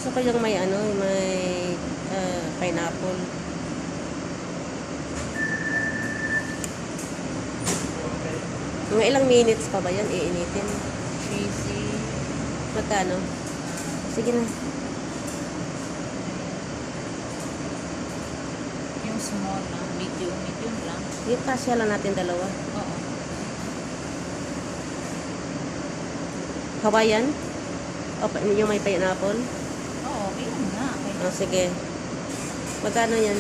Gusto ko yung may ano, may pineapple. Mga ilang minutes pa ba yan? Iinitin. Cheesy. Magkano? Sige na. Yung small na. Medium. Medium lang. Yung kasya lang natin dalawa. Oo. Hawaiian? O, yung may pineapple? Oo, okay lang na. Okay. O, sige. Magkano yan?